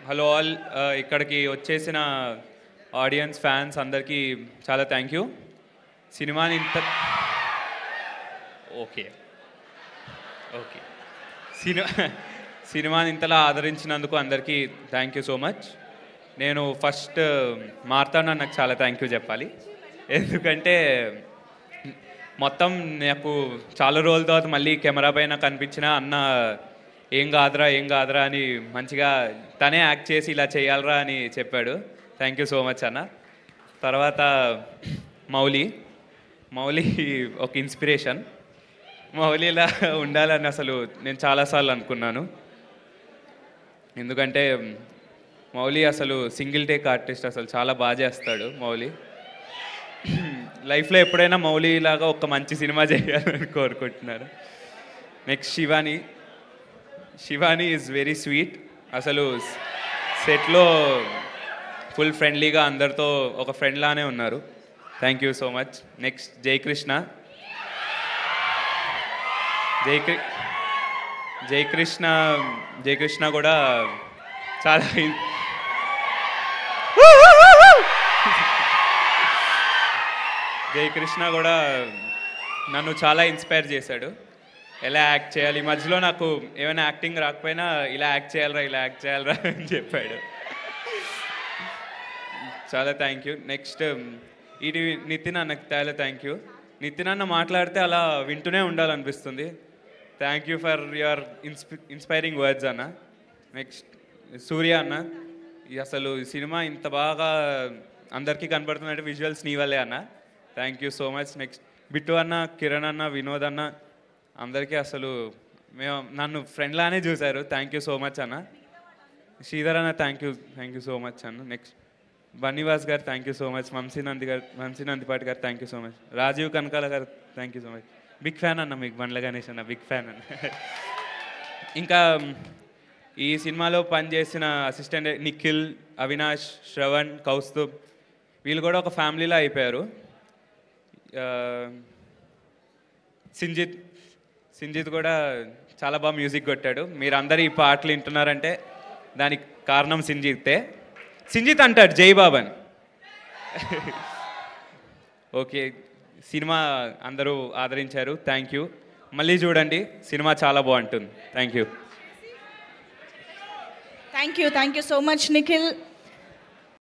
Hello all, ఇక్కడికి వచ్చేసిన audience fans అందరికీ చాలా థ్యాంక్ యూ. సినిమాని ఇంత ఓకే ఓకే సినిమాని ఇంతలా ఆదరించినందుకు అందరికీ థ్యాంక్ యూ సో మచ్. నేను ఫస్ట్ మార్తాండ నాకు చాలా థ్యాంక్ యూ చెప్పాలి. ఎందుకంటే మొత్తం నాకు చాలా రోజుల తర్వాత మళ్ళీ కెమెరా పైన కనిపించిన అన్న ఏం కాదురా అని మంచిగా తనే యాక్ట్ చేసి ఇలా చేయాలరా అని చెప్పాడు. థ్యాంక్ యూ సో మచ్ అన్న. తర్వాత మౌలి ఒక ఇన్స్పిరేషన్. మౌలిలా ఉండాలని అసలు నేను చాలాసార్లు అనుకున్నాను. ఎందుకంటే మౌలి అసలు సింగిల్ టేక్ ఆర్టిస్ట్, అసలు చాలా బాగా చేస్తాడు మౌలి. లైఫ్లో ఎప్పుడైనా మౌలిలాగా ఒక మంచి సినిమా చేయాలని కోరుకుంటున్నారు. Next Shivani is very sweet. అసలు సెట్లో ఫుల్ ఫ్రెండ్లీగా అందరితో ఒక ఫ్రెండ్లానే ఉన్నారు. Thank you so much. Next Jayakrishna కూడా చాలా జయకృష్ణ కూడా నన్ను చాలా ఇన్స్పైర్ చేశాడు. ఎలా యాక్ట్ చేయాలి, ఈ మధ్యలో నాకు ఏమైనా యాక్టింగ్ రాకపోయినా ఇలా యాక్ట్ చేయాలరా అని చెప్పాడు. చాలా థ్యాంక్ యూ. నెక్స్ట్ ఇది నితిన్ అన్నకు చాలా థ్యాంక్ యూ. నితిన్ అన్న మాట్లాడితే అలా వింటూనే ఉండాలనిపిస్తుంది. Thank you for your inspiring words అన్న. నెక్స్ట్ సూర్య అన్న, అసలు ఈ సినిమా ఇంత బాగా అందరికీ కనబడుతుందంటే విజువల్స్ నీ వల్లే అన్న. Thank you so much. Next Bittu అన్న, కిరణ్ అన్న, వినోద్ అన్న, అందరికీ అసలు నన్ను ఫ్రెండ్లానే చూశారు. థ్యాంక్ యూ సో మచ్ అన్న. శ్రీధర్ అన్న థ్యాంక్ యూ సో మచ్ అన్న. నెక్స్ట్ బన్నీవాస్ గారు thank you so much. Vamsi Nandipati గారు thank you so much. Rajeev Kanakala గారు thank you so much. Big fan అన్న మీకు, బండ్ల గణేష్ అన్న బిగ్ ఫ్యాన్ అన్న. ఇంకా ఈ సినిమాలో పనిచేసిన అసిస్టెంట్ నిఖిల్, అవినాష్, శ్రవణ్, కౌస్తుబ్ వీళ్ళు కూడా ఒక ఫ్యామిలీలో అయిపోయారు. సింజిత్ కూడా చాలా బాగా మ్యూజిక్ కొట్టాడు. మీరు అందరు ఈ పాటలు వింటున్నారంటే దానికి కారణం సింజిత్ అంటాడు జై బాబన్. ఓకే, సినిమా అందరూ ఆదరించారు. Thank you. మళ్ళీ చూడండి, సినిమా చాలా బాగుంటుంది. Thank you so much Nikhil.